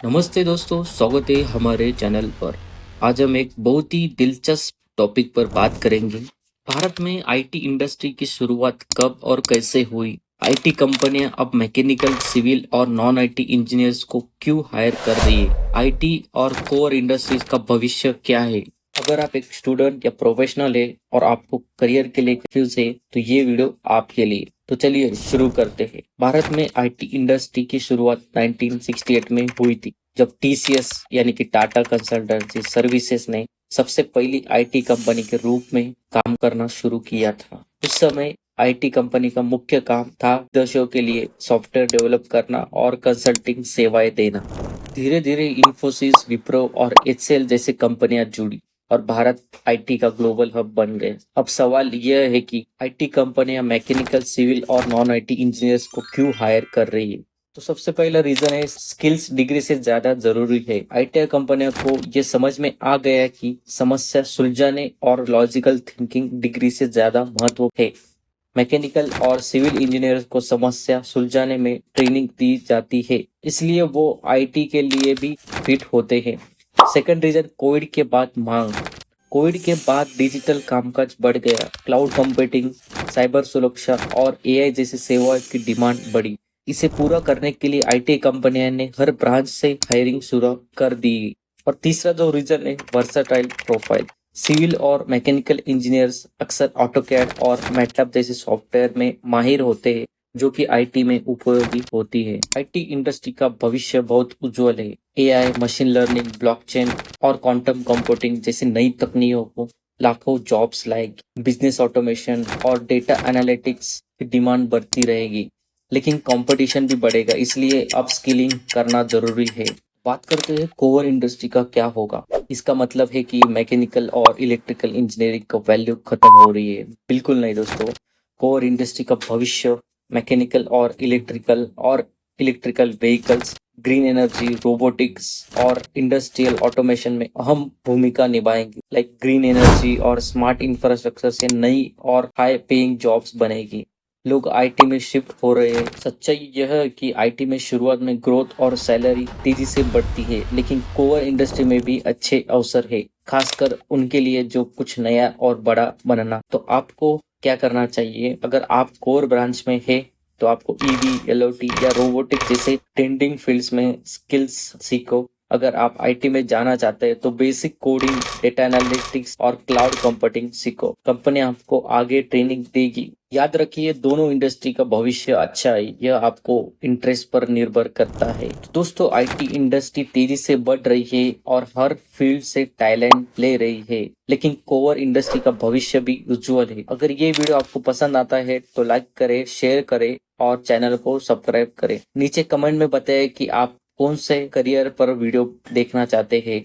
नमस्ते दोस्तों, स्वागत है हमारे चैनल पर। आज हम एक बहुत ही दिलचस्प टॉपिक पर बात करेंगे। भारत में आईटी इंडस्ट्री की शुरुआत कब और कैसे हुई? आईटी कंपनियां अब मैकेनिकल, सिविल और नॉन आईटी इंजीनियर्स को क्यों हायर कर रही है? आईटी और कोर इंडस्ट्रीज का भविष्य क्या है? अगर आप एक स्टूडेंट या प्रोफेशनल है और आपको करियर के लिए कंफ्यूज है तो ये वीडियो आपके लिए। तो चलिए शुरू करते हैं। भारत में आईटी इंडस्ट्री की शुरुआत 1968 में हुई थी, जब टीसीएस यानी कि टाटा कंसल्टेंसी सर्विसेज ने सबसे पहली आईटी कंपनी के रूप में काम करना शुरू किया था। उस समय आईटी कंपनी का मुख्य काम था विदेशों के लिए सॉफ्टवेयर डेवलप करना और कंसल्टिंग सेवाएं देना। धीरे धीरे इंफोसिस, विप्रो और एचसीएल जैसी कंपनियां जुड़ी और भारत आईटी का ग्लोबल हब बन गए। अब सवाल यह है कि आईटी कंपनियां मैकेनिकल, सिविल और नॉन आईटी इंजीनियर्स को क्यों हायर कर रही है? तो सबसे पहला रीजन है स्किल्स डिग्री से ज्यादा जरूरी है। आईटी कंपनियों को ये समझ में आ गया कि समस्या सुलझाने और लॉजिकल थिंकिंग डिग्री से ज्यादा महत्व है। मैकेनिकल और सिविल इंजीनियर को समस्या सुलझाने में ट्रेनिंग दी जाती है, इसलिए वो आईटी के लिए भी फिट होते हैं। सेकंड रीजन, कोविड के बाद मांग। कोविड के बाद डिजिटल कामकाज बढ़ गया, क्लाउड कंप्यूटिंग, साइबर सुरक्षा और एआई जैसी सेवाओं की डिमांड बढ़ी। इसे पूरा करने के लिए आईटी कंपनियों ने हर ब्रांच से हायरिंग शुरू कर दी। और तीसरा जो रीजन है, वर्सटाइल प्रोफाइल। सिविल और मैकेनिकल इंजीनियर्स अक्सर ऑटोकैड और मैटलैब जैसे सॉफ्टवेयर में माहिर होते हैं, जो कि आईटी में उपयोगी होती है। आईटी इंडस्ट्री का भविष्य बहुत उज्जवल है। एआई, मशीन लर्निंग, ब्लॉकचेन और क्वांटम कंप्यूटिंग जैसी नई तकनीकों को लाखों जॉब्स लाएगी। बिजनेस ऑटोमेशन और डेटा एनालिटिक्स की डिमांड बढ़ती रहेगी, लेकिन कंपटीशन भी बढ़ेगा, इसलिए अपस्किलिंग करना जरूरी है। बात करते हैं कोर इंडस्ट्री का क्या होगा। इसका मतलब है कि मैकेनिकल और इलेक्ट्रिकल इंजीनियरिंग का वैल्यू खत्म हो रही है? बिल्कुल नहीं दोस्तों। कोर इंडस्ट्री का भविष्य मैकेनिकल और electrical vehicles, green energy, robotics और इंडस्ट्रियल ऑटोमेशन में अहम भूमिका निभाएंगी। लाइक ग्रीन एनर्जी और स्मार्ट इंफ्रास्ट्रक्चर से नई और हाई पेइंग जॉब्स बनेगी। लोग आईटी में शिफ्ट हो रहे हैं। सच्चाई यह है कि आईटी में शुरुआत में ग्रोथ और सैलरी तेजी से बढ़ती है, लेकिन कोर इंडस्ट्री में भी अच्छे अवसर है, खासकर उनके लिए जो कुछ नया और बड़ा बनना। तो आपको क्या करना चाहिए? अगर आप कोर ब्रांच में है तो आपको ईवी, एलओटी या रोबोटिक जैसे ट्रेंडिंग फील्ड्स में स्किल्स सीखो। अगर आप आईटी में जाना चाहते हैं तो बेसिक कोडिंग, डेटा एनालिटिक्स और क्लाउड कंप्यूटिंग सीखो। कंपनी आपको आगे ट्रेनिंग देगी। याद रखिए, दोनों इंडस्ट्री का भविष्य अच्छा है, यह आपको इंटरेस्ट पर निर्भर करता है। तो दोस्तों, आईटी इंडस्ट्री तेजी से बढ़ रही है और हर फील्ड से टैलेंट ले रही है, लेकिन कोर इंडस्ट्री का भविष्य भी उज्जवल है। अगर ये वीडियो आपको पसंद आता है तो लाइक करें, शेयर करें और चैनल को सब्सक्राइब करें। नीचे कमेंट में बताएं कि आप कौन से करियर पर वीडियो देखना चाहते हैं।